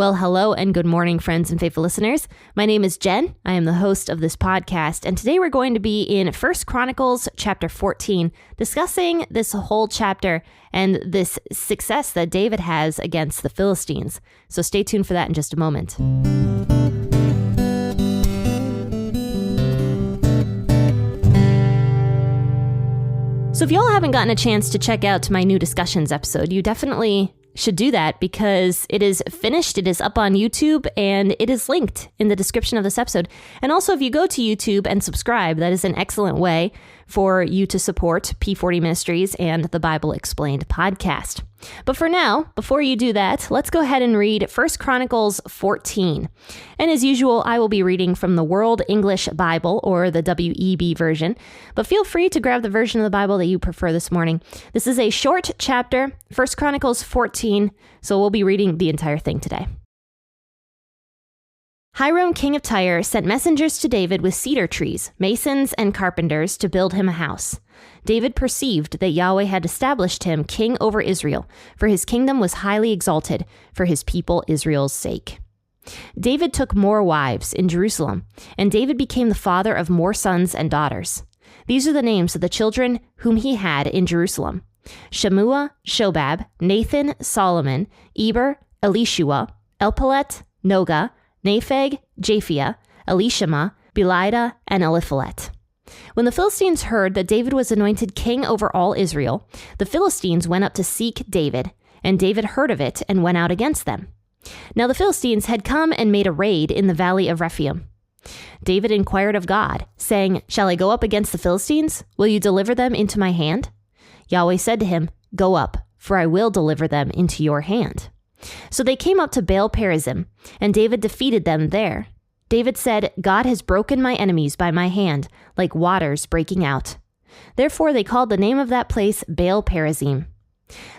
Well, hello and good morning, friends and faithful listeners. My name is Jen. I am the host of this podcast, and today we're going to be in 1 Chronicles chapter 14, discussing this whole chapter and this success that David has against the Philistines. So stay tuned for that in just a moment. So if y'all haven't gotten a chance to check out my new discussions episode, you definitely should do that because it is finished, it is up on YouTube, and it is linked in the description of this episode. And also, if you go to YouTube and subscribe, that is an excellent way for you to support P40 Ministries and the Bible Explained podcast. But for now, before you do that, let's go ahead and read 1 Chronicles 14. And as usual, I will be reading from the World English Bible, or the WEB version, but feel free to grab the version of the Bible that you prefer this morning. This is a short chapter, 1 Chronicles 14, so we'll be reading the entire thing today. Hiram, king of Tyre, sent messengers to David with cedar trees, masons, and carpenters to build him a house. David perceived that Yahweh had established him king over Israel, for his kingdom was highly exalted for his people Israel's sake. David took more wives in Jerusalem, and David became the father of more sons and daughters. These are the names of the children whom he had in Jerusalem: Shemua, Shobab, Nathan, Solomon, Eber, Elishua, Elpalet, Noga, Nepheg, Japhia, Elishama, Belida, and Eliphalet. When the Philistines heard that David was anointed king over all Israel, the Philistines went up to seek David, and David heard of it and went out against them. Now the Philistines had come and made a raid in the valley of Rephaim. David inquired of God, saying, "Shall I go up against the Philistines? Will you deliver them into my hand?" Yahweh said to him, "Go up, for I will deliver them into your hand." So they came up to Baal-perazim, and David defeated them there. David said, "God has broken my enemies by my hand, like waters breaking out." Therefore they called the name of that place Baal-perazim.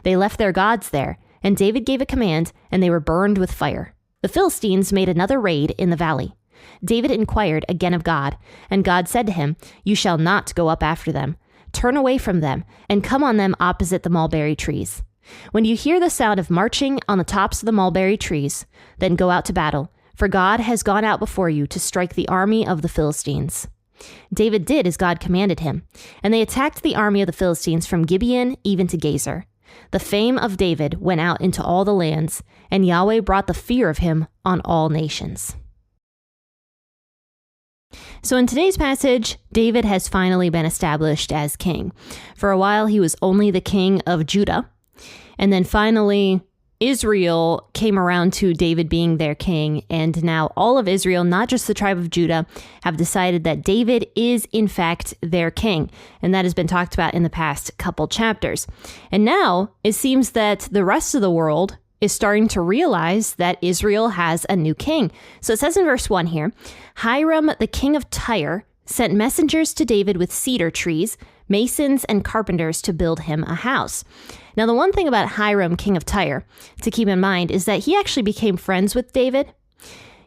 They left their gods there, and David gave a command, and they were burned with fire. The Philistines made another raid in the valley. David inquired again of God, and God said to him, "You shall not go up after them. Turn away from them, and come on them opposite the mulberry trees. When you hear the sound of marching on the tops of the mulberry trees, then go out to battle, for God has gone out before you to strike the army of the Philistines." David did as God commanded him, and they attacked the army of the Philistines from Gibeon even to Gezer. The fame of David went out into all the lands, and Yahweh brought the fear of him on all nations. So in today's passage, David has finally been established as king. For a while, he was only the king of Judah. And then finally, Israel came around to David being their king. And now all of Israel, not just the tribe of Judah, have decided that David is, in fact, their king. And that has been talked about in the past couple chapters. And now it seems that the rest of the world is starting to realize that Israel has a new king. So it says in verse 1 here, Hiram, the king of Tyre, sent messengers to David with cedar trees, masons, and carpenters to build him a house. Now, the one thing about Hiram, king of Tyre, to keep in mind is that he actually became friends with David.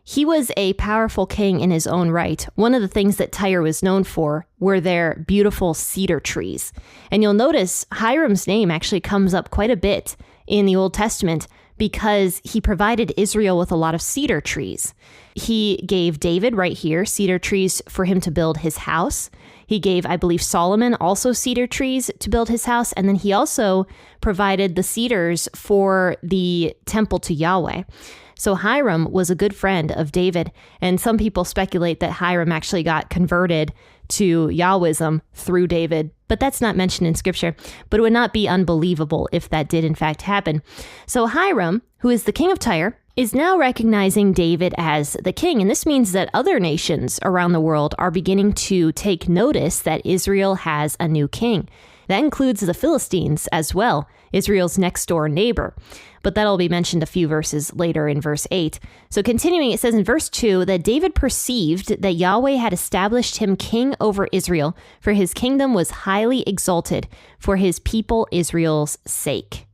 He was a powerful king in his own right. One of the things that Tyre was known for were their beautiful cedar trees. And you'll notice Hiram's name actually comes up quite a bit in the Old Testament because he provided Israel with a lot of cedar trees. He gave David right here cedar trees for him to build his house. He gave, I believe, Solomon also cedar trees to build his house. And then he also provided the cedars for the temple to Yahweh. So Hiram was a good friend of David. And some people speculate that Hiram actually got converted to Yahwism through David. But that's not mentioned in scripture. But it would not be unbelievable if that did in fact happen. So Hiram, who is the king of Tyre, is now recognizing David as the king. And this means that other nations around the world are beginning to take notice that Israel has a new king. That includes the Philistines as well, Israel's next door neighbor. But that'll be mentioned a few verses later in verse 8. So continuing, it says in verse 2 that David perceived that Yahweh had established him king over Israel, for his kingdom was highly exalted for his people Israel's sake.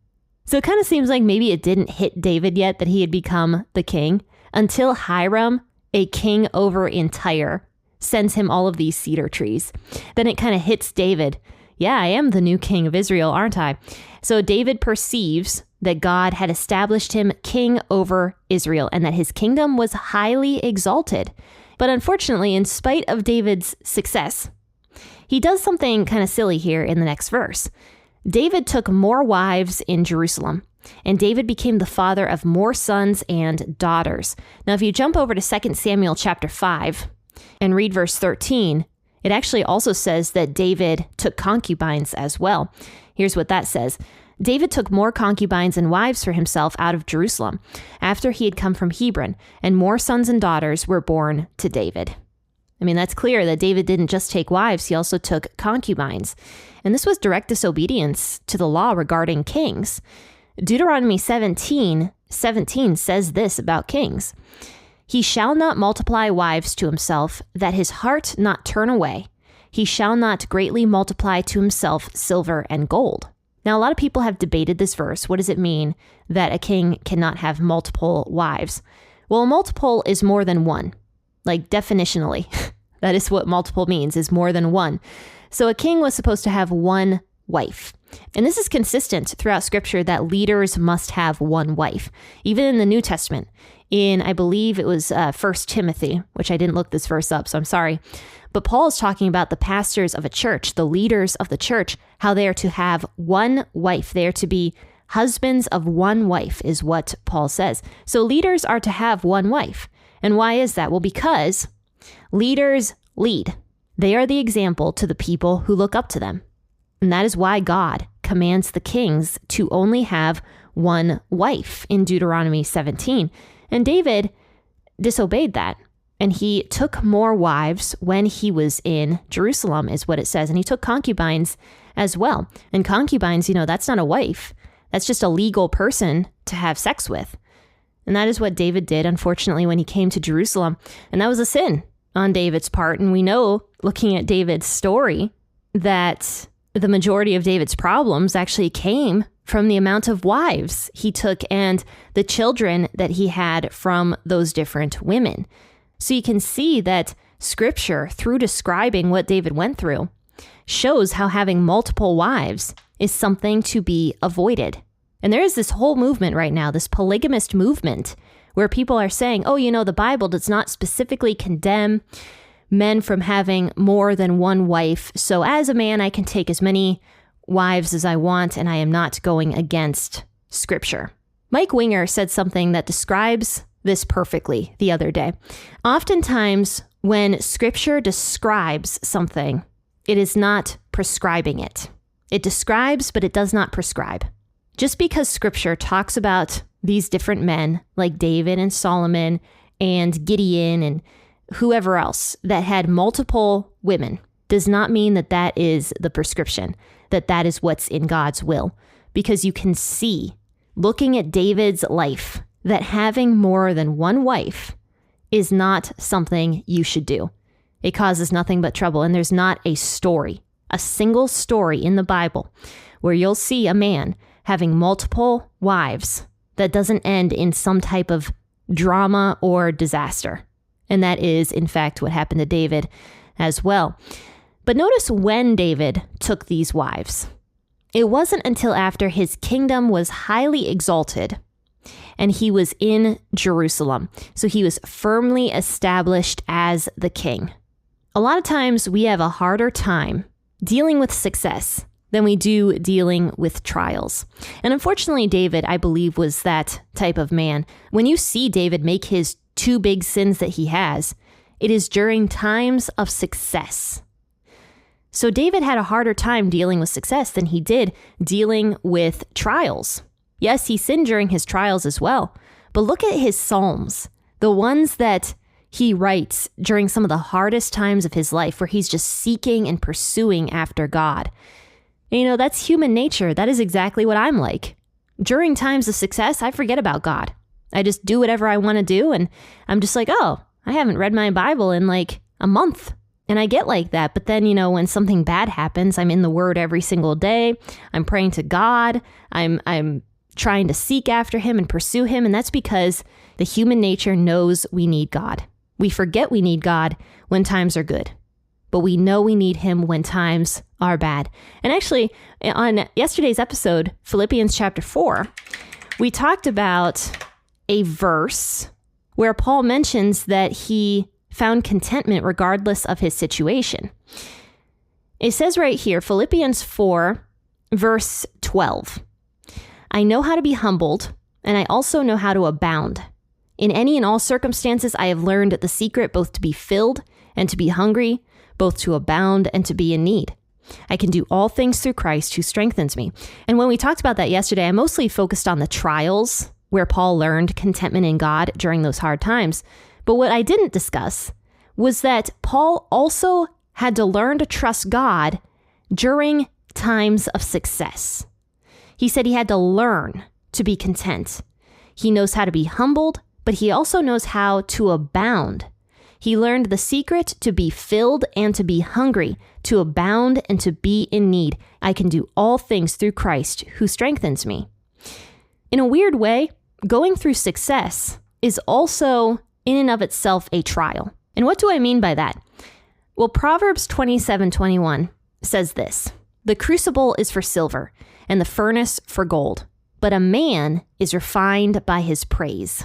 So it kind of seems like maybe it didn't hit David yet that he had become the king until Hiram, a king over in Tyre, sends him all of these cedar trees. Then it kind of hits David. Yeah, I am the new king of Israel, aren't I? So David perceives that God had established him king over Israel and that his kingdom was highly exalted. But unfortunately, in spite of David's success, he does something kind of silly here in the next verse. David took more wives in Jerusalem, and David became the father of more sons and daughters. Now, if you jump over to 2 Samuel chapter 5 and read verse 13, it actually also says that David took concubines as well. Here's what that says. David took more concubines and wives for himself out of Jerusalem after he had come from Hebron, and more sons and daughters were born to David. I mean, that's clear that David didn't just take wives, he also took concubines. And this was direct disobedience to the law regarding kings. Deuteronomy 17:17 says this about kings. He shall not multiply wives to himself, that his heart not turn away. He shall not greatly multiply to himself silver and gold. Now, a lot of people have debated this verse. What does it mean that a king cannot have multiple wives? Well, a multiple is more than one, like definitionally. That is what multiple means, is more than one. So a king was supposed to have one wife. And this is consistent throughout scripture that leaders must have one wife. Even in the New Testament, in, I believe it was 1 Timothy, which I didn't look this verse up, so I'm sorry. But Paul is talking about the pastors of a church, the leaders of the church, how they are to have one wife. They are to be husbands of one wife, is what Paul says. So leaders are to have one wife. And why is that? Well, because leaders lead. They are the example to the people who look up to them. And that is why God commands the kings to only have one wife in Deuteronomy 17. And David disobeyed that. And he took more wives when he was in Jerusalem, is what it says. And he took concubines as well. And concubines, that's not a wife. That's just a legal person to have sex with. And that is what David did, unfortunately, when he came to Jerusalem. And that was a sin on David's part. And we know, looking at David's story, that the majority of David's problems actually came from the amount of wives he took and the children that he had from those different women. So you can see that scripture, through describing what David went through, shows how having multiple wives is something to be avoided. And there is this whole movement right now, this polygamist movement, where people are saying, the Bible does not specifically condemn men from having more than one wife. So as a man, I can take as many wives as I want, and I am not going against scripture. Mike Winger said something that describes this perfectly the other day. Oftentimes, when scripture describes something, it is not prescribing it. It describes, but it does not prescribe. Just because scripture talks about these different men, like David and Solomon and Gideon and whoever else that had multiple women, does not mean that that is the prescription, that that is what's in God's will. Because you can see, looking at David's life, that having more than one wife is not something you should do. It causes nothing but trouble. And there's not a story, a single story in the Bible where you'll see a man having multiple wives that doesn't end in some type of drama or disaster. And that is, in fact, what happened to David as well. But notice when David took these wives. It wasn't until after his kingdom was highly exalted and he was in Jerusalem. So he was firmly established as the king. A lot of times we have a harder time dealing with success than we do dealing with trials. And unfortunately, David, I believe, was that type of man. When you see David make his two big sins that he has, it is during times of success. So David had a harder time dealing with success than he did dealing with trials. Yes, he sinned during his trials as well, but look at his Psalms, the ones that he writes during some of the hardest times of his life, where he's just seeking and pursuing after God. And, that's human nature. That is exactly what I'm like. During times of success, I forget about God. I just do whatever I want to do, and I'm just like, I haven't read my Bible in like a month. And I get like that. But then, when something bad happens, I'm in the Word every single day. I'm praying to God. I'm trying to seek after him and pursue him. And that's because the human nature knows we need God. We forget we need God when times are good, but we know we need him when times are bad. And actually, on yesterday's episode, Philippians chapter 4, we talked about a verse where Paul mentions that he found contentment regardless of his situation. It says right here, Philippians 4, verse 12, I know how to be humbled, and I also know how to abound. In any and all circumstances, I have learned the secret both to be filled and to be hungry, both to abound and to be in need. I can do all things through Christ who strengthens me. And when we talked about that yesterday, I mostly focused on the trials where Paul learned contentment in God during those hard times. But what I didn't discuss was that Paul also had to learn to trust God during times of success. He said he had to learn to be content. He knows how to be humbled, but he also knows how to abound. He learned the secret to be filled and to be hungry, to abound and to be in need. I can do all things through Christ who strengthens me. In a weird way, going through success is also in and of itself a trial. And what do I mean by that? Well, Proverbs 27:21 says this, the crucible is for silver and the furnace for gold, but a man is refined by his praise.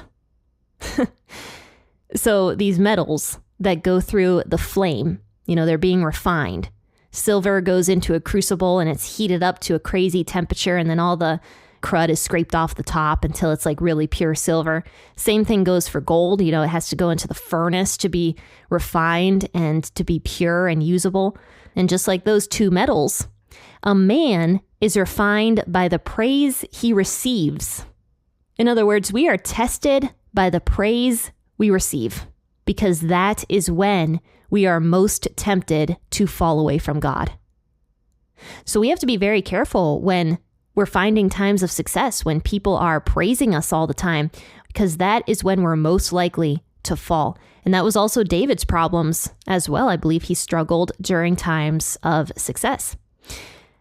So these metals that go through the flame, they're being refined. Silver goes into a crucible and it's heated up to a crazy temperature, and then all the crud is scraped off the top until it's like really pure silver. Same thing goes for gold. It has to go into the furnace to be refined and to be pure and usable. And just like those two metals, a man is refined by the praise he receives. In other words, we are tested by the praise we receive, because that is when we are most tempted to fall away from God. So we have to be very careful when we're finding times of success, when people are praising us all the time, because that is when we're most likely to fall. And that was also David's problems as well. I believe he struggled during times of success.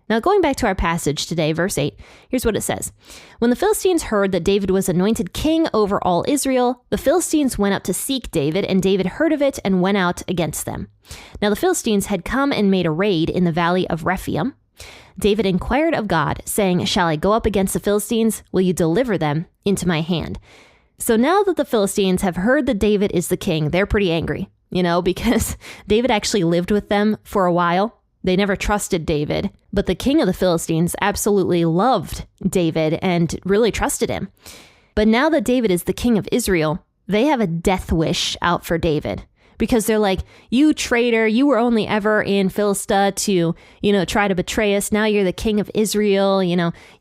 Now, going back to our passage today, verse 8, here's what it says. When the Philistines heard that David was anointed king over all Israel, the Philistines went up to seek David, and David heard of it and went out against them. Now, the Philistines had come and made a raid in the valley of Rephaim. David inquired of God, saying, shall I go up against the Philistines? Will you deliver them into my hand? So now that the Philistines have heard that David is the king, they're pretty angry, because David actually lived with them for a while. They never trusted David, but the king of the Philistines absolutely loved David and really trusted him. But now that David is the king of Israel, they have a death wish out for David, because they're like, you traitor, you were only ever in Philistia to, try to betray us. Now you're the king of Israel.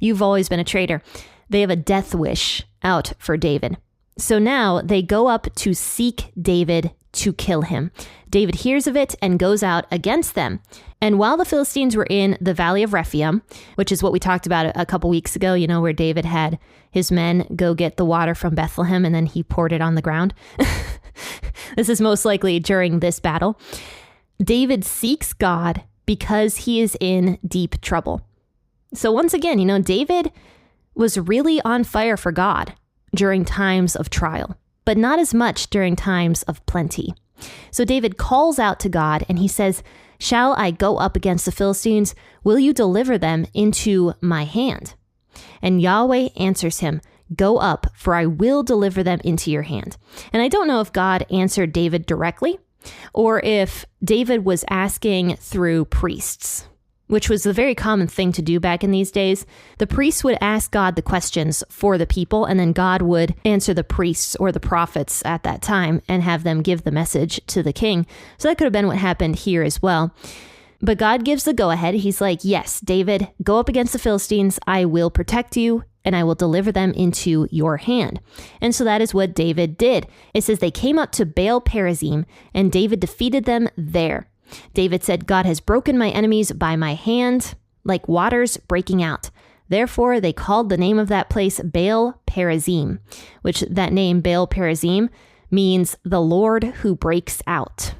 You've always been a traitor. They have a death wish out for David. So now they go up to seek David to kill him. David hears of it and goes out against them. And while the Philistines were in the valley of Rephaim, which is what we talked about a couple weeks ago, where David had his men go get the water from Bethlehem and then he poured it on the ground. This is most likely during this battle. David seeks God because he is in deep trouble. So once again, David was really on fire for God during times of trial, but not as much during times of plenty. So David calls out to God and he says, shall I go up against the Philistines? Will you deliver them into my hand? And Yahweh answers him, go up, for I will deliver them into your hand. And I don't know if God answered David directly or if David was asking through priests, which was a very common thing to do back in these days. The priests would ask God the questions for the people, and then God would answer the priests or the prophets at that time and have them give the message to the king. So that could have been what happened here as well. But God gives the go-ahead. He's like, yes, David, go up against the Philistines. I will protect you, and I will deliver them into your hand. And so that is what David did. It says they came up to Baal Perazim, and David defeated them there. David said, God has broken my enemies by my hand, like waters breaking out. Therefore, they called the name of that place Baal Perazim, which that name Baal Perazim means the Lord who breaks out.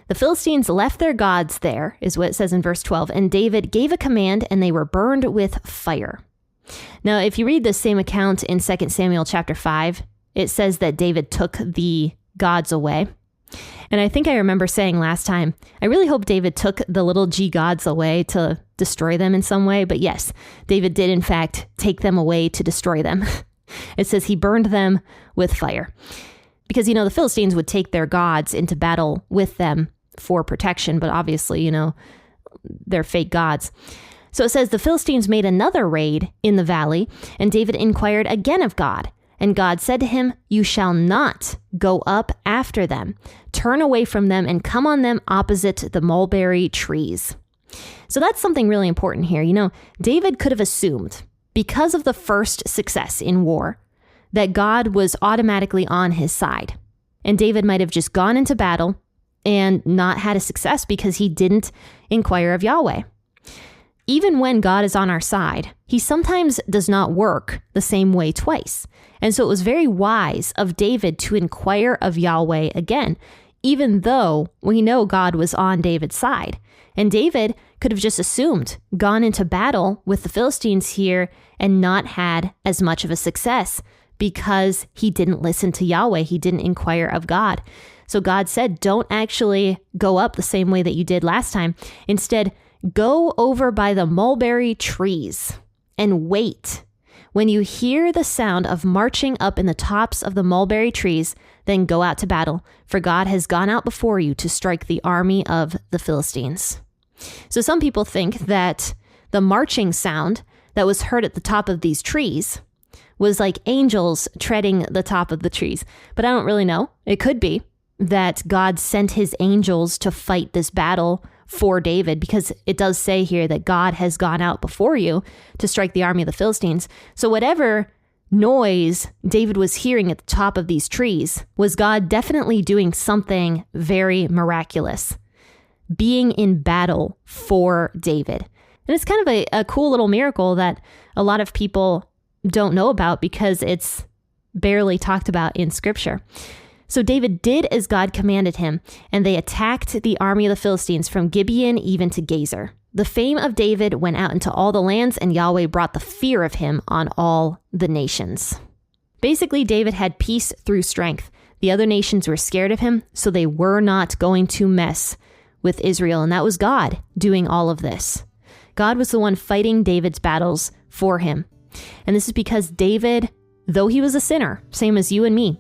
The Philistines left their gods there, is what it says in verse 12, and David gave a command and they were burned with fire. Now, if you read the same account in 2 Samuel chapter 5, it says that David took the gods away. And I think I remember saying last time, I really hope David took the little g gods away to destroy them in some way. But yes, David did in fact take them away to destroy them. It says he burned them with fire. Because, the Philistines would take their gods into battle with them for protection. But obviously, they're fake gods. So it says the Philistines made another raid in the valley, and David inquired again of God. And God said to him, "You shall not go up after them. Turn away from them and come on them opposite the mulberry trees." So that's something really important here. David could have assumed, because of the first success in war, that God was automatically on his side. And David might have just gone into battle and not had a success because he didn't inquire of Yahweh. Even when God is on our side, he sometimes does not work the same way twice. And so it was very wise of David to inquire of Yahweh again, even though we know God was on David's side. And David could have just assumed, gone into battle with the Philistines here and not had as much of a success because he didn't listen to Yahweh. He didn't inquire of God. So God said, don't actually go up the same way that you did last time. Instead, go over by the mulberry trees and wait. When you hear the sound of marching up in the tops of the mulberry trees, then go out to battle, for God has gone out before you to strike the army of the Philistines. So some people think that the marching sound that was heard at the top of these trees was like angels treading the top of the trees. But I don't really know. It could be that God sent his angels to fight this battle for David, because it does say here that God has gone out before you to strike the army of the Philistines. So whatever noise David was hearing at the top of these trees was God definitely doing something very miraculous, being in battle for David. And it's kind of a cool little miracle that a lot of people don't know about because it's barely talked about in scripture. So David did as God commanded him, and they attacked the army of the Philistines from Gibeon even to Gazer. The fame of David went out into all the lands, and Yahweh brought the fear of him on all the nations. Basically, David had peace through strength. The other nations were scared of him, so they were not going to mess with Israel, and that was God doing all of this. God was the one fighting David's battles for him. And this is because David, though he was a sinner, same as you and me,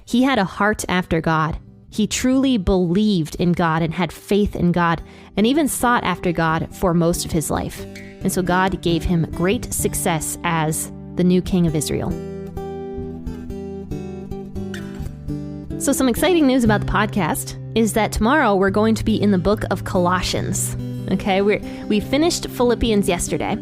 he had a heart after God. He truly believed in God and had faith in God and even sought after God for most of his life. And so God gave him great success as the new king of Israel. So some exciting news about the podcast is that tomorrow we're going to be in the book of Colossians. Okay, we finished Philippians yesterday.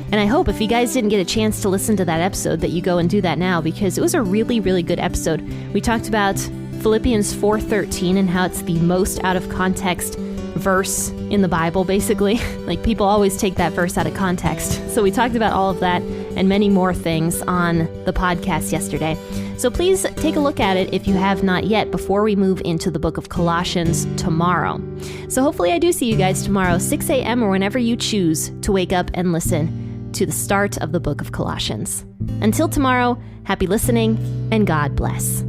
And I hope if you guys didn't get a chance to listen to that episode that you go and do that now, because it was a really, really good episode. We talked about Philippians 4:13 and how it's the most out of context verse in the Bible, basically. Like people always take that verse out of context. So we talked about all of that and many more things on the podcast yesterday. So please take a look at it if you have not yet before we move into the book of Colossians tomorrow. So hopefully I do see you guys tomorrow, 6 a.m. or whenever you choose to wake up and listen to the start of the book of Colossians. Until tomorrow, happy listening and God bless.